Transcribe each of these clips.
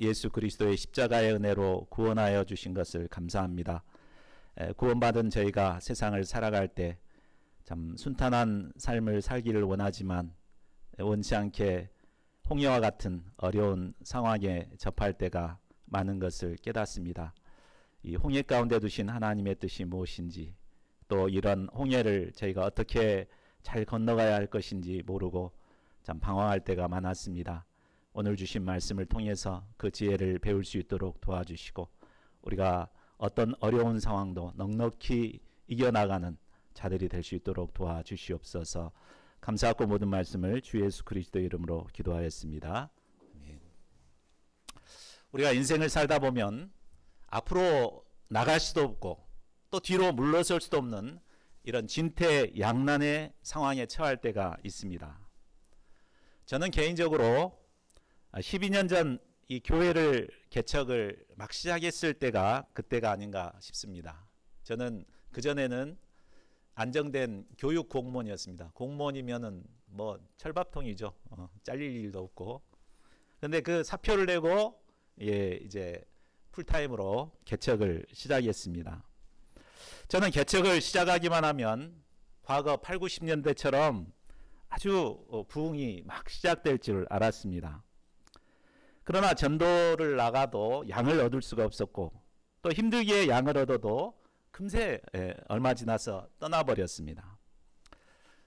예수 그리스도의 십자가의 은혜로 구원하여 주신 것을 감사합니다. 구원받은 저희가 세상을 살아갈 때 참 순탄한 삶을 살기를 원하지만 원치 않게 홍해와 같은 어려운 상황에 접할 때가 많은 것을 깨닫습니다. 이 홍해 가운데 두신 하나님의 뜻이 무엇인지, 또 이런 홍해를 저희가 어떻게 잘 건너가야 할 것인지 모르고 참 방황할 때가 많았습니다. 오늘 주신 말씀을 통해서 그 지혜를 배울 수 있도록 도와주시고, 우리가 어떤 어려운 상황도 넉넉히 이겨나가는 자들이 될 수 있도록 도와주시옵소서. 감사하고 모든 말씀을 주 예수 그리스도의 이름으로 기도하였습니다. 아멘. 우리가 인생을 살다 보면 앞으로 나갈 수도 없고 또 뒤로 물러설 수도 없는 이런 진퇴양난의 상황에 처할 때가 있습니다. 저는 개인적으로 12년 전 이 교회를 개척을 막 시작했을 때가 그때가 아닌가 싶습니다. 저는 그전에는 안정된 교육 공무원이었습니다. 공무원이면은 뭐 철밥통이죠. 잘릴 일도 없고. 근데 그 사표를 내고 이제 풀타임으로 개척을 시작했습니다. 저는 개척을 시작하기만 하면 과거 8, 90년대처럼 아주 부흥이 막 시작될 줄 알았습니다. 그러나 전도를 나가도 양을 얻을 수가 없었고, 또 힘들게 양을 얻어도 금세 얼마 지나서 떠나버렸습니다.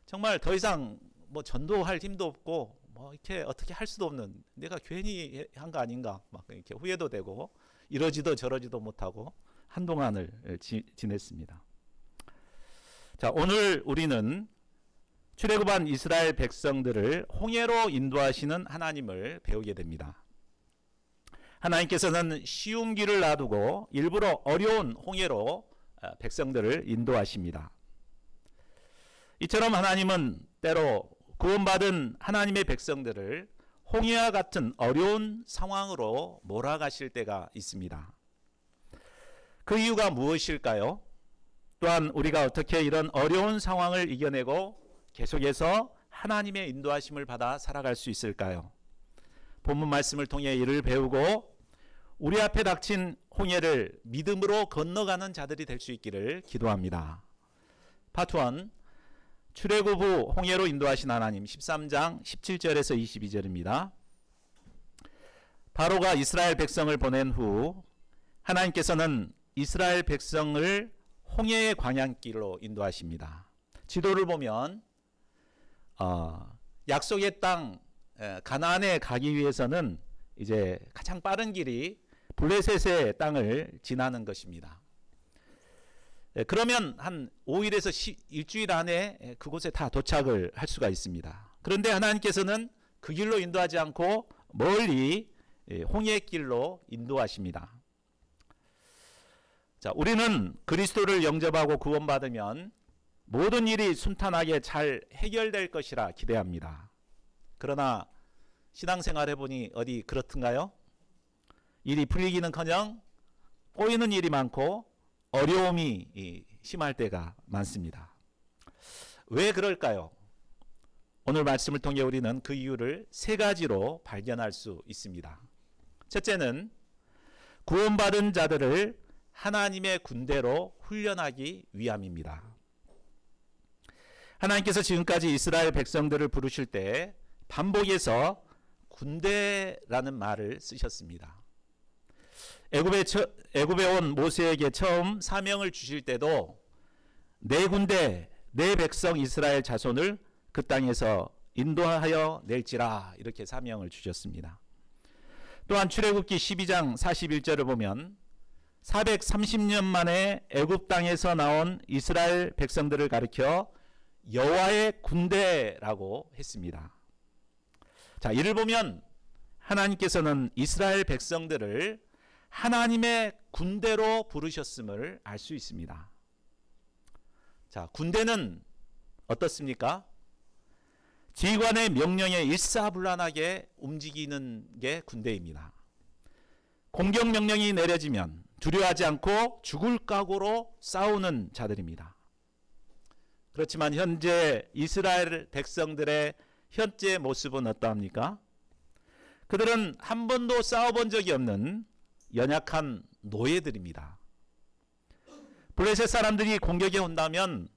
정말 더 이상 뭐 전도할 힘도 없고 뭐 이렇게 어떻게 할 수도 없는, 내가 괜히 한 거 아닌가 막 이렇게 후회도 되고 이러지도 저러지도 못하고 한동안을 지냈습니다. 자, 오늘 우리는 출애굽한 이스라엘 백성들을 홍해로 인도하시는 하나님을 배우게 됩니다. 하나님께서는 쉬운 길을 놔두고 일부러 어려운 홍해로 백성들을 인도하십니다. 이처럼 하나님은 때로 구원받은 하나님의 백성들을 홍해와 같은 어려운 상황으로 몰아가실 때가 있습니다. 그 이유가 무엇일까요? 또한 우리가 어떻게 이런 어려운 상황을 이겨내고 계속해서 하나님의 인도하심을 받아 살아갈 수 있을까요? 본문 말씀을 통해 이를 배우고 우리 앞에 닥친 홍해를 믿음으로 건너가는 자들이 될 수 있기를 기도합니다. 파트 1, 출애굽 후 홍해로 인도하신 하나님, 13장 17절에서 22절입니다. 바로가 이스라엘 백성을 보낸 후 하나님께서는 이스라엘 백성을 홍해의 광야길로 인도하십니다. 지도를 보면 약속의 땅 가나안에 가기 위해서는 이제 가장 빠른 길이 블레셋의 땅을 지나는 것입니다. 그러면 한 5일에서 일주일 안에 그곳에 다 도착을 할 수가 있습니다. 그런데 하나님께서는 그 길로 인도하지 않고 멀리 홍해길로 인도하십니다. 자, 우리는 그리스도를 영접하고 구원받으면 모든 일이 순탄하게 잘 해결될 것이라 기대합니다. 그러나 신앙생활 해보니 어디 그렇던가요? 일이 풀리기는커녕 꼬이는 일이 많고 어려움이 심할 때가 많습니다. 왜 그럴까요? 오늘 말씀을 통해 우리는 그 이유를 세 가지로 발견할 수 있습니다. 첫째는 구원받은 자들을 하나님의 군대로 훈련하기 위함입니다. 하나님께서 지금까지 이스라엘 백성들을 부르실 때 반복해서 군대라는 말을 쓰셨습니다. 애굽에 온 모세에게 처음 사명을 주실 때도 내 군대, 내 백성 이스라엘 자손을 그 땅에서 인도하여 낼지라, 이렇게 사명을 주셨습니다. 또한 출애굽기 12장 41절을 보면 430년 만에 애굽 땅에서 나온 이스라엘 백성들을 가리켜 여호와의 군대라고 했습니다. 자, 이를 보면 하나님께서는 이스라엘 백성들을 하나님의 군대로 부르셨음을 알 수 있습니다. 자, 군대는 어떻습니까? 지휘관의 명령에 일사불란하게 움직이는 게 군대입니다. 공격 명령이 내려지면 두려워하지 않고 죽을 각오로 싸우는 자들입니다. 그렇지만 현재 이스라엘 백성들의 현재 모습은 어떠합니까? 그들은 한 번도 싸워본 적이 없는 연약한 노예들입니다. 블레셋 사람들이 공격에 온다면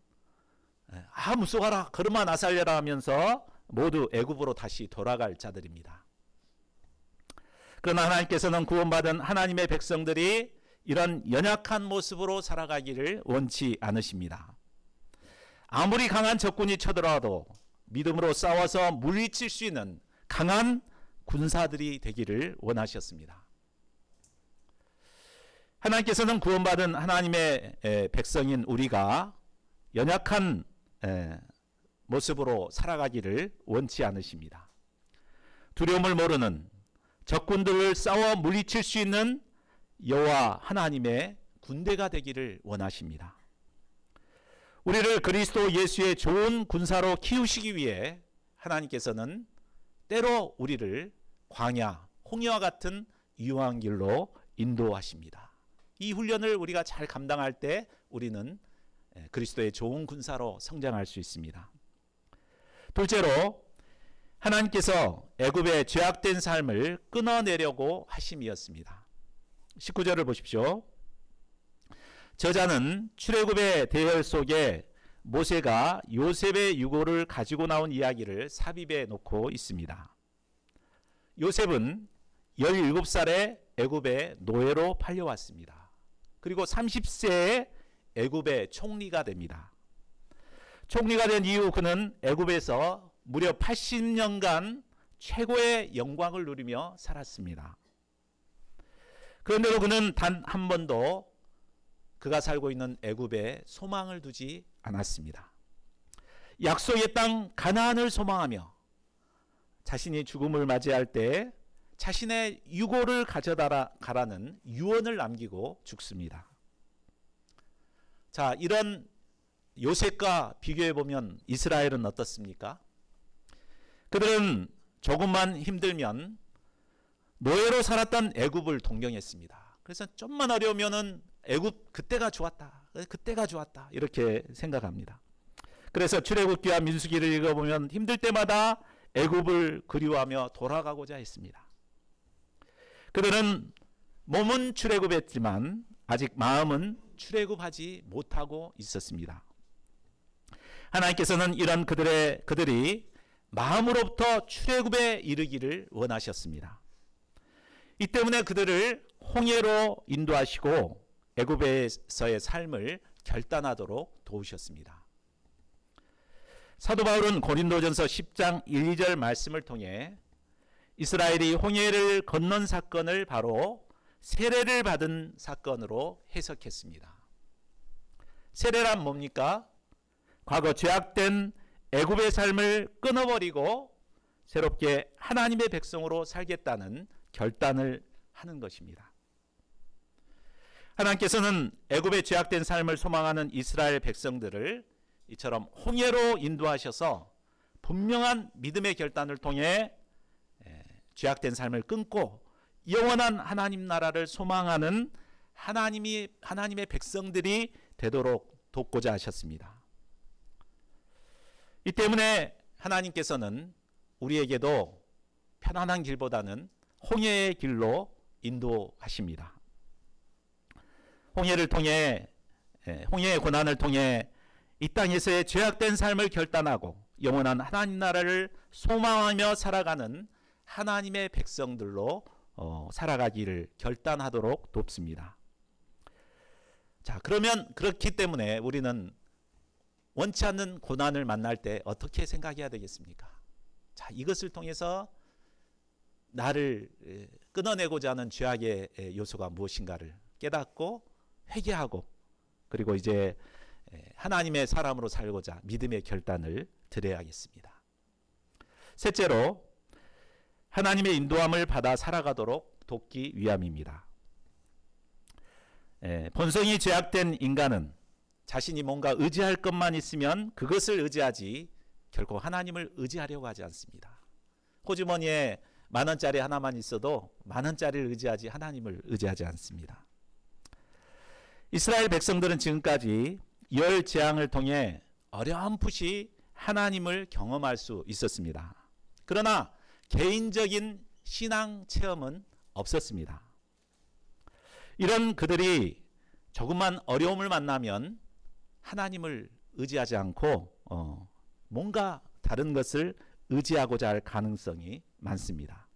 무서워라, 걸음아 나 살려라 하면서 모두 애굽으로 다시 돌아갈 자들입니다. 그러나 하나님께서는 구원받은 하나님의 백성들이 이런 연약한 모습으로 살아가기를 원치 않으십니다. 아무리 강한 적군이 쳐들어와도 믿음으로 싸워서 물리칠 수 있는 강한 군사들이 되기를 원하셨습니다. 하나님께서는 구원받은 하나님의 백성인 우리가 연약한 모습으로 살아가기를 원치 않으십니다. 두려움을 모르는 적군들을 싸워 물리칠 수 있는 여호와 하나님의 군대가 되기를 원하십니다. 우리를 그리스도 예수의 좋은 군사로 키우시기 위해 하나님께서는 때로 우리를 광야, 홍해와 같은 유황 길로 인도하십니다. 이 훈련을 우리가 잘 감당할 때 우리는 그리스도의 좋은 군사로 성장할 수 있습니다. 둘째로 하나님께서 애굽의 죄악된 삶을 끊어내려고 하심이었습니다. 19절을 보십시오. 저자는 출애굽의 대열 속에 모세가 요셉의 유고를 가지고 나온 이야기를 삽입해 놓고 있습니다. 요셉은 17살에 애굽의 노예로 팔려왔습니다. 그리고 30세에 애굽의 총리가 됩니다. 총리가 된 이후 그는 애굽에서 무려 80년간 최고의 영광을 누리며 살았습니다. 그런데도 그는 단 한 번도 그가 살고 있는 애굽에 소망을 두지 않았습니다. 약속의 땅 가나안을 소망하며 자신이 죽음을 맞이할 때 자신의 유고를 가져다 가라는 유언을 남기고 죽습니다. 자, 이런 요셉과 비교해 보면 이스라엘은 어떻습니까? 그들은 조금만 힘들면 노예로 살았던 애굽을 동경했습니다. 그래서 좀만 어려우면은 애굽 그때가 좋았다, 그때가 좋았다 이렇게 생각합니다. 그래서 출애굽기와 민수기를 읽어보면 힘들 때마다 애굽을 그리워하며 돌아가고자 했습니다. 그들은 몸은 출애굽했지만 아직 마음은 출애굽하지 못하고 있었습니다. 하나님께서는 이런 그들이 마음으로부터 출애굽에 이르기를 원하셨습니다. 이 때문에 그들을 홍해로 인도하시고 애굽에서의 삶을 결단하도록 도우셨습니다. 사도 바울은 고린도전서 10장 1, 2절 말씀을 통해 이스라엘이 홍해를 건넌 사건을 바로 세례를 받은 사건으로 해석했습니다. 세례란 뭡니까? 과거 죄악된 애굽의 삶을 끊어버리고 새롭게 하나님의 백성으로 살겠다는 결단을 하는 것입니다. 하나님께서는 애굽의 죄악된 삶을 소망하는 이스라엘 백성들을 이처럼 홍해로 인도하셔서 분명한 믿음의 결단을 통해 죄악된 삶을 끊고 영원한 하나님 나라를 소망하는 하나님의 백성들이 되도록 돕고자 하셨습니다. 이 때문에 하나님께서는 우리에게도 편안한 길보다는 홍해의 길로 인도하십니다. 홍해를 통해 홍해의 고난을 통해 이 땅에서의 죄악된 삶을 결단하고 영원한 하나님 나라를 소망하며 살아가는 하나님의 백성들로 살아가기를 결단하도록 돕습니다. 자, 그러면 그렇기 때문에 우리는 원치 않는 고난을 만날 때 어떻게 생각해야 되겠습니까? 자, 이것을 통해서 나를 끊어내고자 하는 죄악의 요소가 무엇인가를 깨닫고 회개하고 그리고 이제 하나님의 사람으로 살고자 믿음의 결단을 드려야겠습니다. 셋째로 하나님의 인도함을 받아 살아가도록 돕기 위함입니다. 본성이 죄악된 인간은 자신이 뭔가 의지할 것만 있으면 그것을 의지하지 결코 하나님을 의지하려고 하지 않습니다. 호주머니에 10,000원짜리 하나만 있어도 10,000원짜리를 의지하지 하나님을 의지하지 않습니다. 이스라엘 백성들은 지금까지 열 재앙을 통해 어렴풋이 하나님을 경험할 수 있었습니다. 그러나 개인적인 신앙 체험은 없었습니다. 이런 그들이 조금만 어려움을 만나면 하나님을 의지하지 않고 뭔가 다른 것을 의지하고자 할 가능성이 많습니다.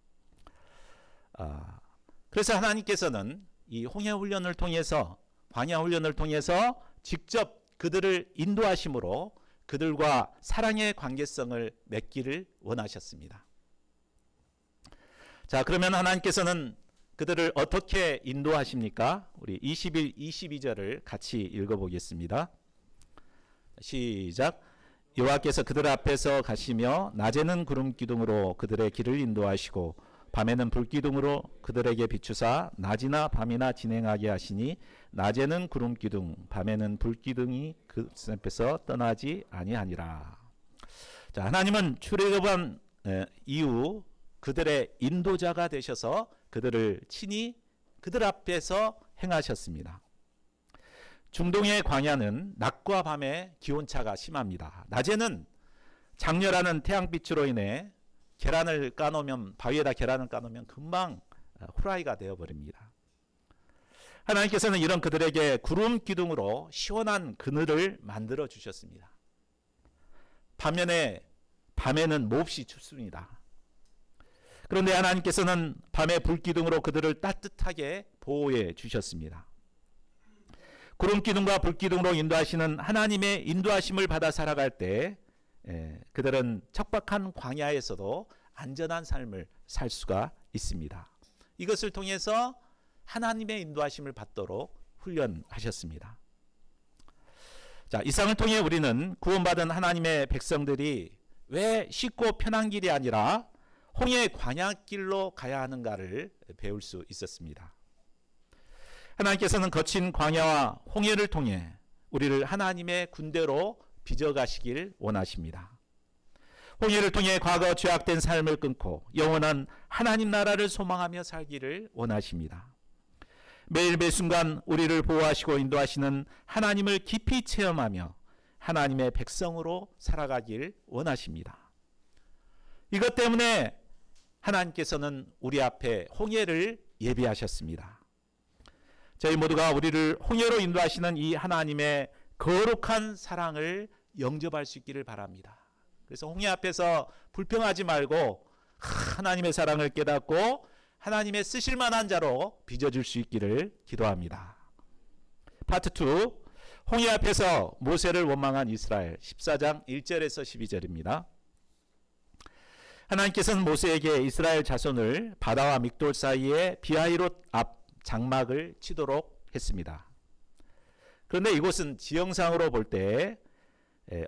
그래서 하나님께서는 이 홍해훈련을 통해서, 광야훈련을 통해서 직접 그들을 인도하심으로 그들과 사랑의 관계성을 맺기를 원하셨습니다. 자, 그러면 하나님께서는 그들을 어떻게 인도하십니까? 우리 21, 22절을 같이 읽어보겠습니다. 시작. 여호와께서 그들 앞에서 가시며 낮에는 구름 기둥으로 그들의 길을 인도하시고 밤에는 불기둥으로 그들에게 비추사 낮이나 밤이나 진행하게 하시니 낮에는 구름 기둥 밤에는 불기둥이 그 앞에서 떠나지 아니하니라. 자, 하나님은 출애굽한 이후 그들의 인도자가 되셔서 그들을 친히 그들 앞에서 행하셨습니다. 중동의 광야는 낮과 밤의 기온차가 심합니다. 낮에는 장렬하는 태양빛으로 인해 계란을 까놓으면, 바위에다 계란을 까놓으면 금방 후라이가 되어버립니다. 하나님께서는 이런 그들에게 구름 기둥으로 시원한 그늘을 만들어 주셨습니다. 밤에는 몹시 춥습니다. 그런데 하나님께서는 밤에 불기둥으로 그들을 따뜻하게 보호해 주셨습니다. 구름기둥과 불기둥으로 인도하시는 하나님의 인도하심을 받아 살아갈 때 그들은 척박한 광야에서도 안전한 삶을 살 수가 있습니다. 이것을 통해서 하나님의 인도하심을 받도록 훈련하셨습니다. 자, 이상을 통해 우리는 구원받은 하나님의 백성들이 왜 쉽고 편한 길이 아니라 홍해 광야길로 가야 하는가를 배울 수 있었습니다. 하나님께서는 거친 광야와 홍해를 통해 우리를 하나님의 군대로 빚어가시길 원하십니다. 홍해를 통해 과거 죄악된 삶을 끊고 영원한 하나님 나라를 소망하며 살기를 원하십니다. 매일 매순간 우리를 보호하시고 인도하시는 하나님을 깊이 체험하며 하나님의 백성으로 살아가길 원하십니다. 이것 때문에 하나님께서는 우리 앞에 홍해를 예비하셨습니다. 저희 모두가 우리를 홍해로 인도하시는 이 하나님의 거룩한 사랑을 영접할 수 있기를 바랍니다. 그래서 홍해 앞에서 불평하지 말고 하나님의 사랑을 깨닫고 하나님의 쓰실 만한 자로 빚어줄 수 있기를 기도합니다. 파트 2, 홍해 앞에서 모세를 원망한 이스라엘, 14장 1절에서 12절입니다. 하나님께서는 모세에게 이스라엘 자손을 바다와 믹돌 사이에 비하이롯 앞 장막을 치도록 했습니다. 그런데 이곳은 지형상으로 볼 때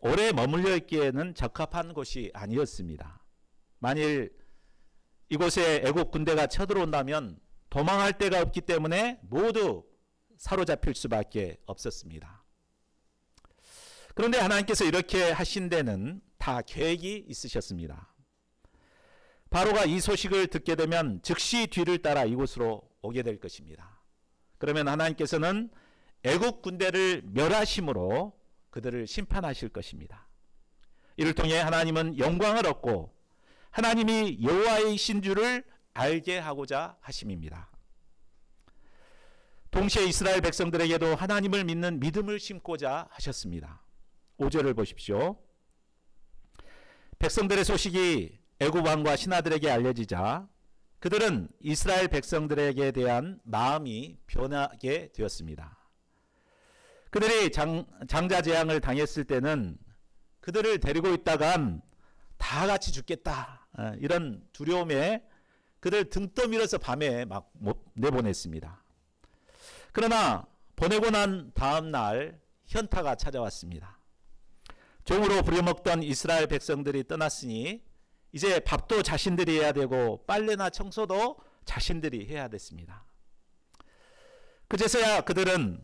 오래 머물러 있기에는 적합한 곳이 아니었습니다. 만일 이곳에 애국 군대가 쳐들어온다면 도망할 데가 없기 때문에 모두 사로잡힐 수밖에 없었습니다. 그런데 하나님께서 이렇게 하신 데는 다 계획이 있으셨습니다. 바로가 이 소식을 듣게 되면 즉시 뒤를 따라 이곳으로 오게 될 것입니다. 그러면 하나님께서는 애국 군대를 멸하심으로 그들을 심판하실 것입니다. 이를 통해 하나님은 영광을 얻고 하나님이 여호와이신 줄을 알게 하고자 하심입니다. 동시에 이스라엘 백성들에게도 하나님을 믿는 믿음을 심고자 하셨습니다. 5절을 보십시오. 백성들의 소식이 애굽 왕과 신하들에게 알려지자 그들은 이스라엘 백성들에게 대한 마음이 변하게 되었습니다. 그들이 장자재앙을 당했을 때는 그들을 데리고 있다간 다 같이 죽겠다, 이런 두려움에 그들 등 떠밀어서 밤에 막 내보냈습니다. 그러나 보내고 난 다음 날 현타가 찾아왔습니다. 종으로 부려먹던 이스라엘 백성들이 떠났으니 이제 밥도 자신들이 해야 되고 빨래나 청소도 자신들이 해야 됐습니다. 그제서야 그들은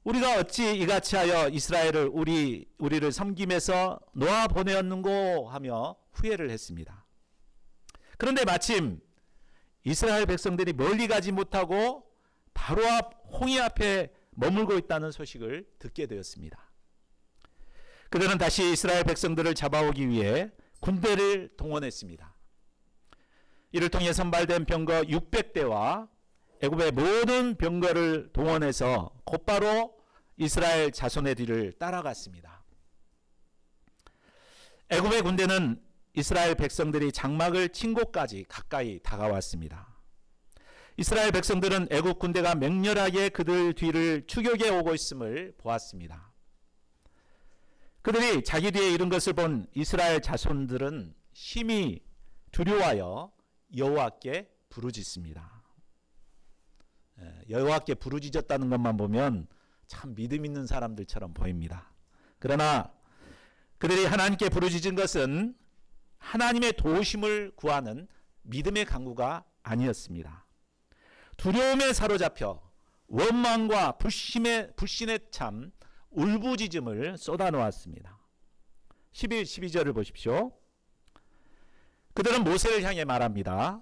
우리가 어찌 이같이 하여 이스라엘을 우리를 섬김에서 놓아 보내었는고 하며 후회를 했습니다. 그런데 마침 이스라엘 백성들이 멀리 가지 못하고 바로 앞 홍해 앞에 머물고 있다는 소식을 듣게 되었습니다. 그들은 다시 이스라엘 백성들을 잡아오기 위해 군대를 동원했습니다. 이를 통해 선발된 병거 600대와 애굽의 모든 병거를 동원해서 곧바로 이스라엘 자손의 뒤를 따라갔습니다. 애굽의 군대는 이스라엘 백성들이 장막을 친 곳까지 가까이 다가왔습니다. 이스라엘 백성들은 애굽 군대가 맹렬하게 그들 뒤를 추격해 오고 있음을 보았습니다. 그들이 자기 뒤에 이른 것을 본 이스라엘 자손들은 심히 두려워하여 여호와께 부르짖습니다. 여호와께 부르짖었다는 것만 보면 참 믿음 있는 사람들처럼 보입니다. 그러나 그들이 하나님께 부르짖은 것은 하나님의 도우심을 구하는 믿음의 간구가 아니었습니다. 두려움에 사로잡혀 원망과 불신에 참 울부짖음을 쏟아놓았습니다. 11, 12절을 보십시오. 그들은 모세를 향해 말합니다.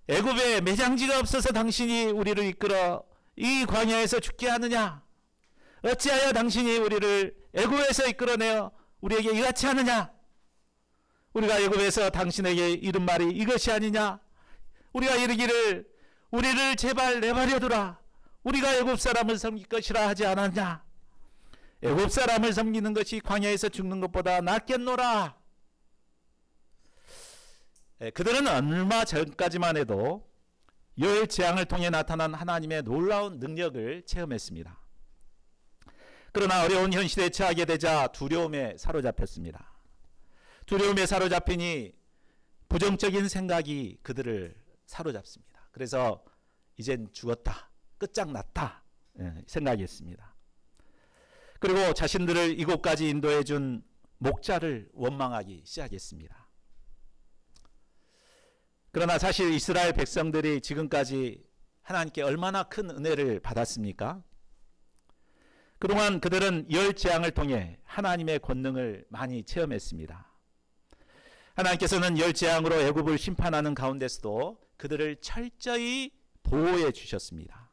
애굽에 매장지가 없어서 당신이 우리를 이끌어 이 광야에서 죽게 하느냐? 어찌하여 당신이 우리를 애굽에서 이끌어내어 우리에게 이같이 하느냐? 우리가 애굽에서 당신에게 이른 말이 이것이 아니냐? 우리가 이르기를 우리를 제발 내버려 두라. 우리가 애굽 사람을 섬길 것이라 하지 않았냐? 애굽 사람을 섬기는 것이 광야에서 죽는 것보다 낫겠노라. 그들은 얼마 전까지만 해도 열 재앙을 통해 나타난 하나님의 놀라운 능력을 체험했습니다. 그러나 어려운 현실에 처하게 되자 두려움에 사로잡혔습니다. 두려움에 사로잡히니 부정적인 생각이 그들을 사로잡습니다. 그래서 이젠 죽었다, 끝장났다 생각했습니다. 그리고 자신들을 이곳까지 인도해 준 목자를 원망하기 시작했습니다. 그러나 사실 이스라엘 백성들이 지금까지 하나님께 얼마나 큰 은혜를 받았습니까? 그동안 그들은 열 재앙을 통해 하나님의 권능을 많이 체험했습니다. 하나님께서는 열 재앙으로 애굽을 심판하는 가운데서도 그들을 철저히 보호해 주셨습니다.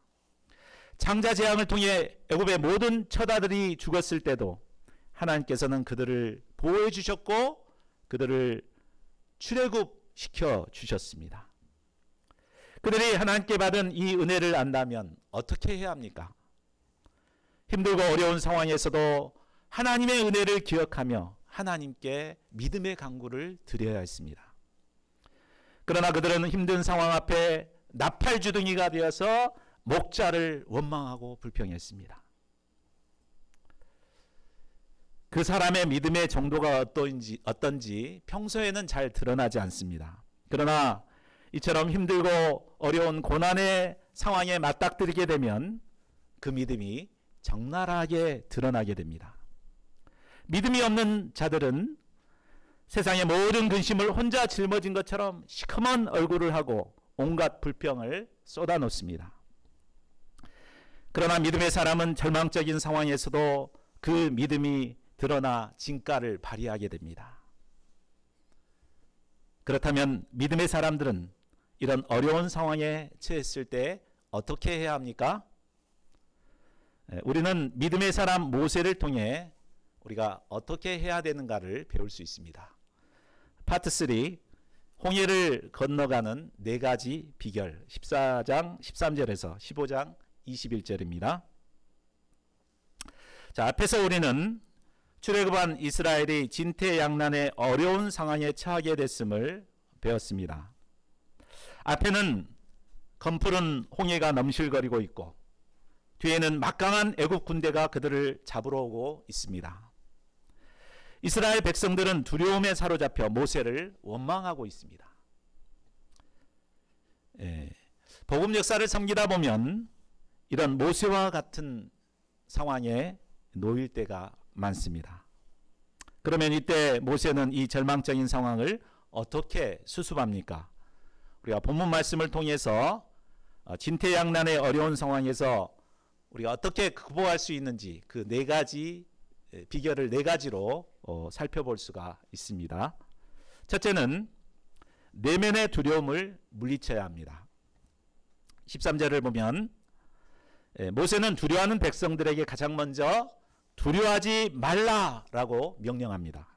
창자 재앙을 통해 애굽의 모든 처자들이 죽었을 때도 하나님께서는 그들을 보호해 주셨고 그들을 출애굽시켜 주셨습니다. 그들이 하나님께 받은 이 은혜를 안다면 어떻게 해야 합니까? 힘들고 어려운 상황에서도 하나님의 은혜를 기억하며 하나님께 믿음의 간구를 드려야 했습니다. 그러나 그들은 힘든 상황 앞에 나팔주둥이가 되어서 목자를 원망하고 불평했습니다. 그 사람의 믿음의 정도가 어떤지 평소에는 잘 드러나지 않습니다. 그러나 이처럼 힘들고 어려운 고난의 상황에 맞닥뜨리게 되면 그 믿음이 적나라하게 드러나게 됩니다. 믿음이 없는 자들은 세상의 모든 근심을 혼자 짊어진 것처럼 시커먼 얼굴을 하고 온갖 불평을 쏟아놓습니다. 그러나 믿음의 사람은 절망적인 상황에서도 그 믿음이 드러나 진가를 발휘하게 됩니다. 그렇다면 믿음의 사람들은 이런 어려운 상황에 처했을 때 어떻게 해야 합니까? 우리는 믿음의 사람 모세를 통해 우리가 어떻게 해야 되는가를 배울 수 있습니다. 파트 3, 홍해를 건너가는 4가지 비결, 14장 13절에서 15장 21절입니다. 자, 앞에서 우리는 출애굽한 이스라엘이 진퇴양난의 어려운 상황에 처하게 됐음을 배웠습니다. 앞에는 검푸른 홍해가 넘실거리고 있고 뒤에는 막강한 애굽 군대가 그들을 잡으러 오고 있습니다. 이스라엘 백성들은 두려움에 사로잡혀 모세를 원망하고 있습니다. 복음 역사를 섬기다 보면 이런 모세와 같은 상황에 놓일 때가 많습니다. 그러면 이때 모세는 이 절망적인 상황을 어떻게 수습합니까? 우리가 본문 말씀을 통해서 진퇴양난의 어려운 상황에서 우리가 어떻게 극복할 수 있는지 그 4가지 비결을 4가지로 살펴볼 수가 있습니다. 첫째는 내면의 두려움을 물리쳐야 합니다. 13절을 보면 모세는 두려워하는 백성들에게 가장 먼저 두려워하지 말라라고 명령합니다.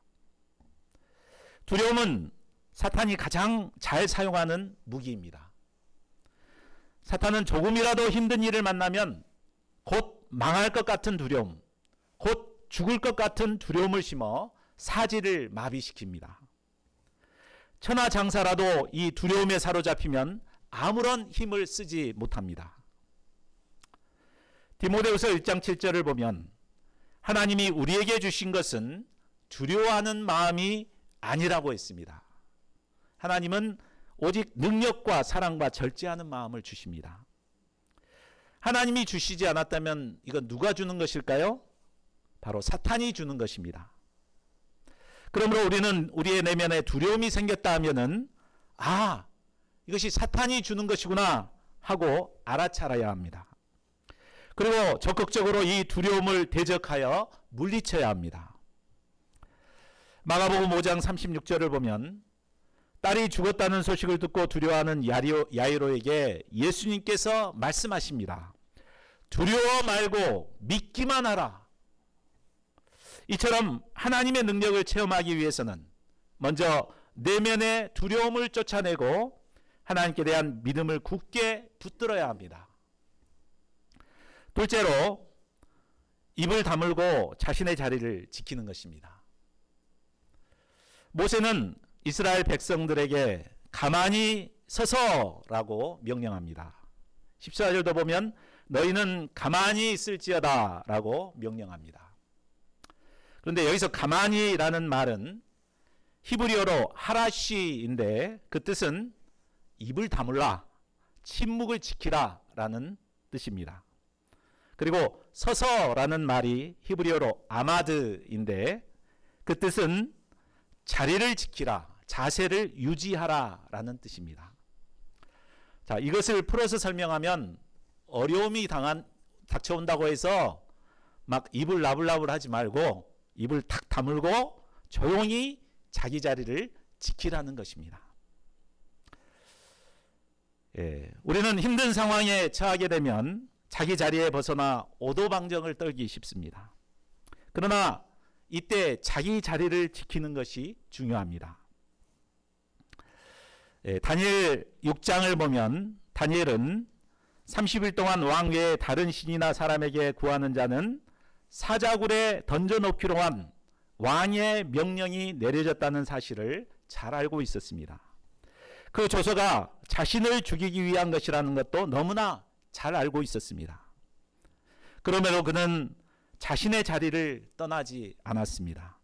두려움은 사탄이 가장 잘 사용하는 무기입니다. 사탄은 조금이라도 힘든 일을 만나면 곧 망할 것 같은 두려움, 곧 죽을 것 같은 두려움을 심어 사지를 마비시킵니다. 천하장사라도 이 두려움에 사로잡히면 아무런 힘을 쓰지 못합니다. 디모데후서 1장 7절을 보면 하나님이 우리에게 주신 것은 두려워하는 마음이 아니라고 했습니다. 하나님은 오직 능력과 사랑과 절제하는 마음을 주십니다. 하나님이 주시지 않았다면 이건 누가 주는 것일까요? 바로 사탄이 주는 것입니다. 그러므로 우리는 우리의 내면에 두려움이 생겼다 하면은 이것이 사탄이 주는 것이구나 하고 알아차려야 합니다. 그리고 적극적으로 이 두려움을 대적하여 물리쳐야 합니다. 마가복음 5장 36절을 보면 딸이 죽었다는 소식을 듣고 두려워하는 야이로에게 예수님께서 말씀하십니다. 두려워 말고 믿기만 하라. 이처럼 하나님의 능력을 체험하기 위해서는 먼저 내면의 두려움을 쫓아내고 하나님께 대한 믿음을 굳게 붙들어야 합니다. 둘째로 입을 다물고 자신의 자리를 지키는 것입니다. 모세는 이스라엘 백성들에게 가만히 서서라고 명령합니다. 14절도 보면 너희는 가만히 있을지어다 라고 명령합니다. 그런데 여기서 가만히라는 말은 히브리어로 하라시인데 그 뜻은 입을 다물라, 침묵을 지키라 라는 뜻입니다. 그리고 서서라는 말이 히브리어로 아마드인데 그 뜻은 자리를 지키라, 자세를 유지하라 라는 뜻입니다. 자, 이것을 풀어서 설명하면 어려움이 닥쳐온다고 해서 막 입을 나불나불 하지 말고 입을 탁 다물고 조용히 자기 자리를 지키라는 것입니다. 우리는 힘든 상황에 처하게 되면 자기 자리에 벗어나 오도방정을 떨기 쉽습니다. 그러나 이때 자기 자리를 지키는 것이 중요합니다. 다니엘 6장을 보면 다니엘은 30일 동안 왕 외에 다른 신이나 사람에게 구하는 자는 사자굴에 던져놓기로 한 왕의 명령이 내려졌다는 사실을 잘 알고 있었습니다. 그 조서가 자신을 죽이기 위한 것이라는 것도 너무나 잘 알고 있었습니다. 그러므로 그는 자신의 자리를 떠나지 않았습니다.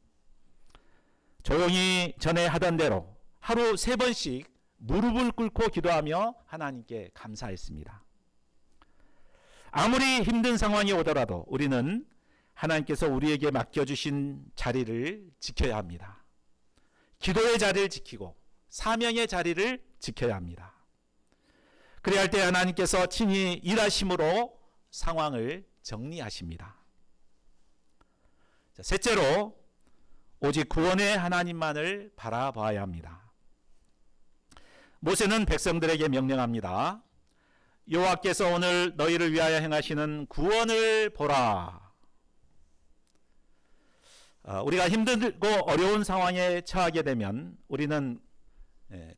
조용히 전에 하던 대로 하루 3번씩 무릎을 꿇고 기도하며 하나님께 감사했습니다. 아무리 힘든 상황이 오더라도 우리는 하나님께서 우리에게 맡겨주신 자리를 지켜야 합니다. 기도의 자리를 지키고 사명의 자리를 지켜야 합니다. 그래야 할 때 하나님께서 친히 일하심으로 상황을 정리하십니다. 자, 셋째로 오직 구원의 하나님만을 바라봐야 합니다. 모세는 백성들에게 명령합니다. 여호와께서 오늘 너희를 위하여 행하시는 구원을 보라. 우리가 힘들고 어려운 상황에 처하게 되면 우리는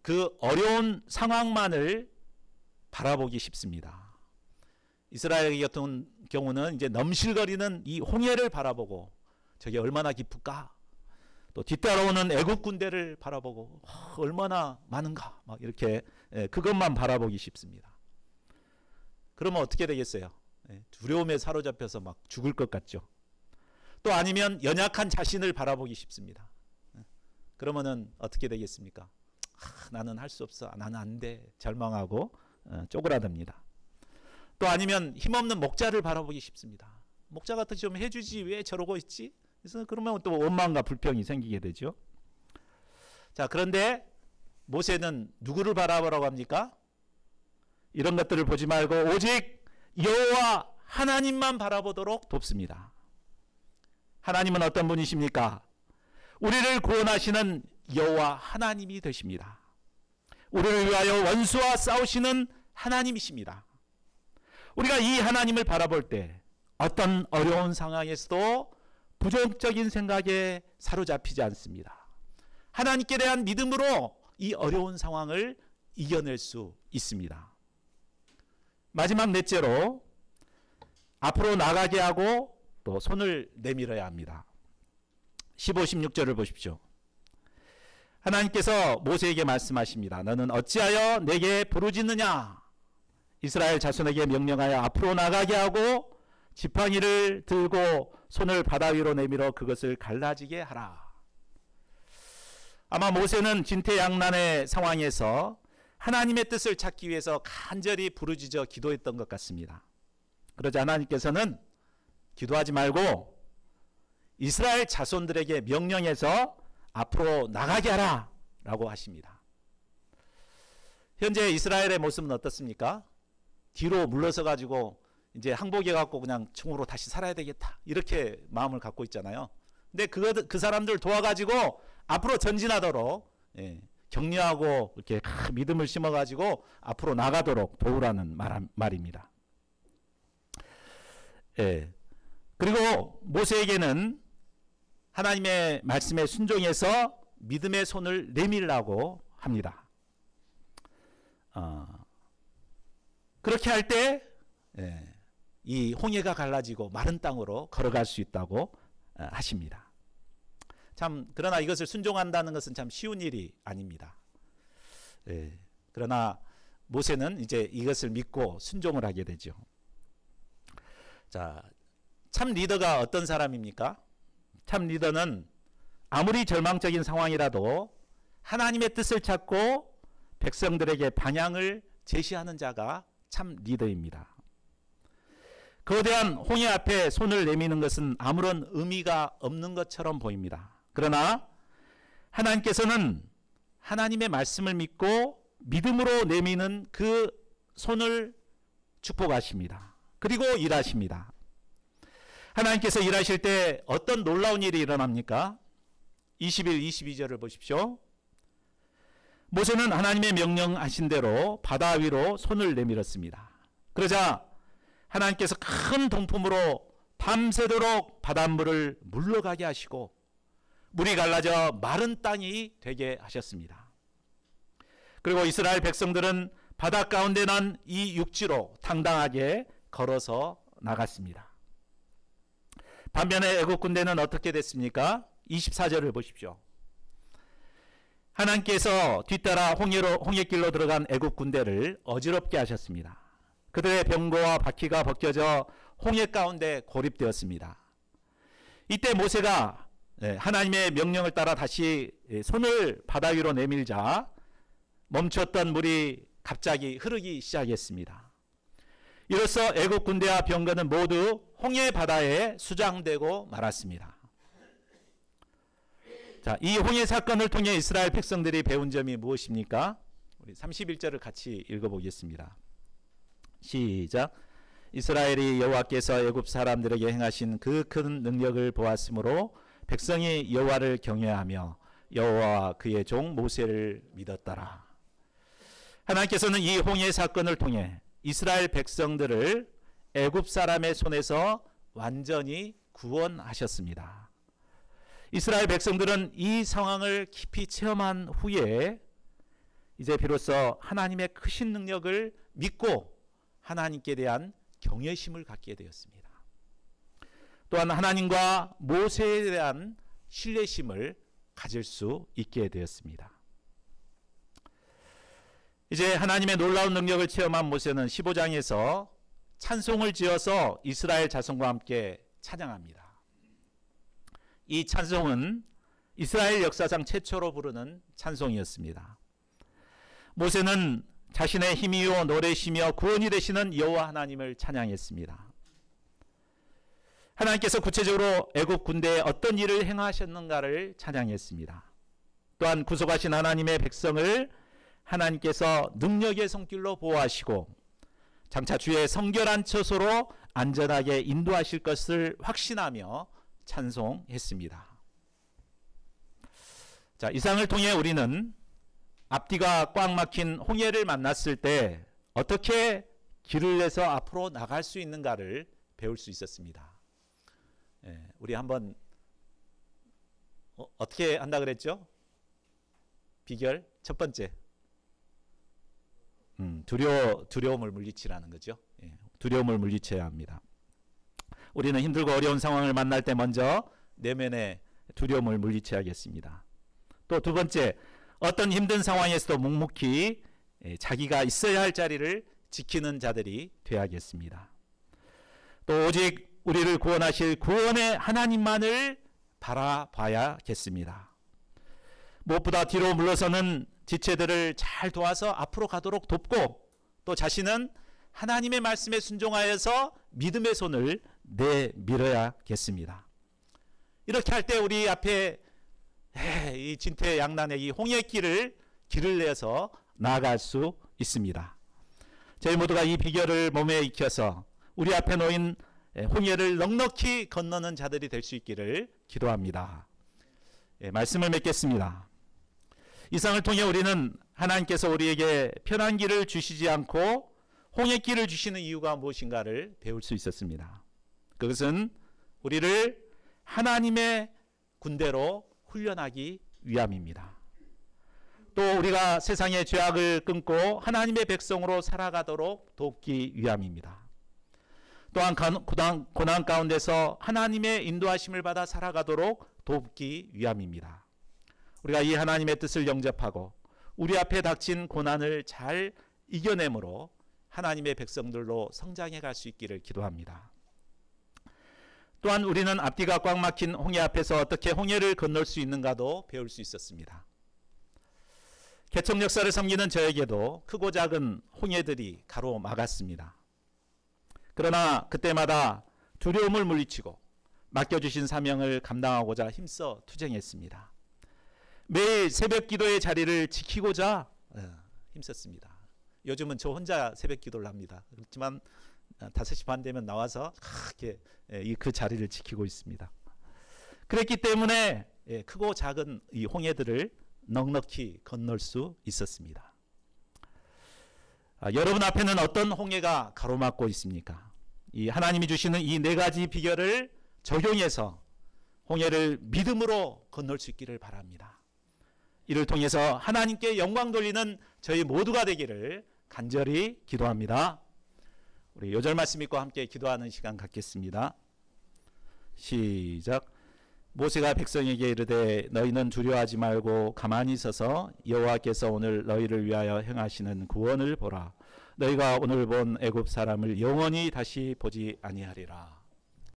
그 어려운 상황만을 바라보기 쉽습니다. 이스라엘 같은 경우는 이제 넘실거리는 이 홍해를 바라보고 저게 얼마나 깊을까? 또 뒤따라오는 애국 군대를 바라보고 얼마나 많은가? 막 이렇게 그것만 바라보기 쉽습니다. 그러면 어떻게 되겠어요? 두려움에 사로잡혀서 막 죽을 것 같죠. 또 아니면 연약한 자신을 바라보기 쉽습니다. 그러면은 어떻게 되겠습니까? 나는 할 수 없어. 나는 안 돼. 절망하고 쪼그라듭니다. 또 아니면 힘없는 목자를 바라보기 쉽습니다. 목자 같은 좀 해주지 왜 저러고 있지? 그래서 그러면 또 원망과 불평이 생기게 되죠. 자, 그런데 모세는 누구를 바라보라고 합니까? 이런 것들을 보지 말고 오직 여호와 하나님만 바라보도록 돕습니다. 하나님은 어떤 분이십니까? 우리를 구원하시는 여호와 하나님이 되십니다. 우리를 위하여 원수와 싸우시는 하나님이십니다. 우리가 이 하나님을 바라볼 때 어떤 어려운 상황에서도 부정적인 생각에 사로잡히지 않습니다. 하나님께 대한 믿음으로 이 어려운 상황을 이겨낼 수 있습니다. 마지막 넷째로 앞으로 나가게 하고 또 손을 내밀어야 합니다. 15, 16절을 보십시오. 하나님께서 모세에게 말씀하십니다. 너는 어찌하여 내게 부르짖느냐? 이스라엘 자손에게 명령하여 앞으로 나가게 하고 지팡이를 들고 손을 바다 위로 내밀어 그것을 갈라지게 하라. 아마 모세는 진퇴양난의 상황에서 하나님의 뜻을 찾기 위해서 간절히 부르짖어 기도했던 것 같습니다. 그러자 하나님께서는 기도하지 말고 이스라엘 자손들에게 명령해서 앞으로 나가게 하라 라고 하십니다. 현재 이스라엘의 모습은 어떻습니까? 뒤로 물러서 가지고 이제 항복해 갖고 그냥 총으로 다시 살아야 되겠다 이렇게 마음을 갖고 있잖아요. 근데 그 사람들 도와가지고 앞으로 전진하도록 격려하고 이렇게 믿음을 심어가지고 앞으로 나가도록 도우라는 말입니다. 그리고 모세에게는 하나님의 말씀에 순종해서 믿음의 손을 내밀라고 합니다. 그렇게 할 때 이 홍해가 갈라지고 마른 땅으로 걸어갈 수 있다고 하십니다. 참 그러나 이것을 순종한다는 것은 참 쉬운 일이 아닙니다. 그러나 모세는 이제 이것을 믿고 순종을 하게 되죠. 자, 참 리더가 어떤 사람입니까? 참 리더는 아무리 절망적인 상황이라도 하나님의 뜻을 찾고 백성들에게 방향을 제시하는 자가 참 리더입니다. 거대한 홍해 앞에 손을 내미는 것은 아무런 의미가 없는 것처럼 보입니다. 그러나 하나님께서는 하나님의 말씀을 믿고 믿음으로 내미는 그 손을 축복하십니다. 그리고 일하십니다. 하나님께서 일하실 때 어떤 놀라운 일이 일어납니까? 21, 22절을 보십시오. 모세는 하나님의 명령하신 대로 바다 위로 손을 내밀었습니다. 그러자 하나님께서 큰 동풍으로 밤새도록 바닷물을 물러가게 하시고 물이 갈라져 마른 땅이 되게 하셨습니다. 그리고 이스라엘 백성들은 바다 가운데 난 이 육지로 당당하게 걸어서 나갔습니다. 반면에 애국 군대는 어떻게 됐습니까? 24절을 보십시오. 하나님께서 뒤따라 홍해길로 들어간 애국 군대를 어지럽게 하셨습니다. 그들의 병거와 바퀴가 벗겨져 홍해 가운데 고립되었습니다. 이때 모세가 하나님의 명령을 따라 다시 손을 바다 위로 내밀자 멈췄던 물이 갑자기 흐르기 시작했습니다. 이로써 애국 군대와 병거는 모두 홍해 바다에 수장되고 말았습니다. 자, 이 홍해 사건을 통해 이스라엘 백성들이 배운 점이 무엇입니까? 우리 31절을 같이 읽어보겠습니다. 시작. 이스라엘이 여호와께서 애굽 사람들에게 행하신 그 큰 능력을 보았으므로 백성이 여호와를 경외하며 여호와와 그의 종 모세를 믿었더라. 하나님께서는 이 홍해 사건을 통해 이스라엘 백성들을 애굽 사람의 손에서 완전히 구원하셨습니다. 이스라엘 백성들은 이 상황을 깊이 체험한 후에 이제 비로소 하나님의 크신 능력을 믿고 하나님께 대한 경외심을 갖게 되었습니다. 또한 하나님과 모세에 대한 신뢰심을 가질 수 있게 되었습니다. 이제 하나님의 놀라운 능력을 체험한 모세는 15장에서 찬송을 지어서 이스라엘 자손과 함께 찬양합니다. 이 찬송은 이스라엘 역사상 최초로 부르는 찬송이었습니다. 모세는 자신의 힘이요 노래시며 구원이 되시는 여호와 하나님을 찬양했습니다. 하나님께서 구체적으로 애굽 군대에 어떤 일을 행하셨는가를 찬양했습니다. 또한 구속하신 하나님의 백성을 하나님께서 능력의 손길로 보호하시고 장차 주의 성결한 처소로 안전하게 인도하실 것을 확신하며 찬송했습니다. 자, 이상을 통해 우리는 앞뒤가 꽉 막힌 홍해를 만났을 때 어떻게 길을 내서 앞으로 나갈 수 있는가를 배울 수 있었습니다. 우리 한번 어떻게 한다 그랬죠? 비결 첫 번째, 두려움을 물리치라는 거죠. 예, 두려움을 물리쳐야 합니다. 우리는 힘들고 어려운 상황을 만날 때 먼저 내면의 두려움을 물리쳐야겠습니다. 또 두 번째, 어떤 힘든 상황에서도 묵묵히 자기가 있어야 할 자리를 지키는 자들이 되어야겠습니다. 또 오직 우리를 구원하실 구원의 하나님만을 바라봐야겠습니다. 무엇보다 뒤로 물러서는 지체들을 잘 도와서 앞으로 가도록 돕고, 또 자신은 하나님의 말씀에 순종하여서 믿음의 손을 내밀어야겠습니다. 이렇게 할 때 우리 앞에 이 진퇴양난의 이 홍해길을 내서 나아갈 수 있습니다. 저희 모두가 이 비결을 몸에 익혀서 우리 앞에 놓인 홍해를 넉넉히 건너는 자들이 될 수 있기를 기도합니다. 말씀을 맺겠습니다. 이상을 통해 우리는 하나님께서 우리에게 편한 길을 주시지 않고 홍해길을 주시는 이유가 무엇인가를 배울 수 있었습니다. 그것은 우리를 하나님의 군대로 훈련하기 위함입니다. 또 우리가 세상의 죄악을 끊고 하나님의 백성으로 살아가도록 돕기 위함입니다. 또한 고난 가운데서 하나님의 인도하심을 받아 살아가도록 돕기 위함입니다. 우리가 이 하나님의 뜻을 영접하고 우리 앞에 닥친 고난을 잘 이겨내므로 하나님의 백성들로 성장해 갈 수 있기를 기도합니다. 또한 우리는 앞뒤가 꽉 막힌 홍해 앞에서 어떻게 홍해를 건널 수 있는가도 배울 수 있었습니다. 개척 역사를 섬기는 저에게도 크고 작은 홍해들이 가로막았습니다. 그러나 그때마다 두려움을 물리치고 맡겨주신 사명을 감당하고자 힘써 투쟁했습니다. 매일 새벽 기도의 자리를 지키고자 힘썼습니다. 요즘은 저 혼자 새벽 기도를 합니다. 그렇지만 5시 반 되면 나와서 그 자리를 지키고 있습니다. 그랬기 때문에 크고 작은 이 홍해들을 넉넉히 건널 수 있었습니다. 여러분 앞에는 어떤 홍해가 가로막고 있습니까? 이 하나님이 주시는 이 4가지 비결을 적용해서 홍해를 믿음으로 건널 수 있기를 바랍니다. 이를 통해서 하나님께 영광 돌리는 저희 모두가 되기를 간절히 기도합니다. 우리 요절 말씀 읽고 함께 기도하는 시간 갖겠습니다. 시작. 모세가 백성에게 이르되 너희는 두려워하지 말고 가만히 있어서 여호와께서 오늘 너희를 위하여 행하시는 구원을 보라. 너희가 오늘 본 애굽 사람을 영원히 다시 보지 아니하리라.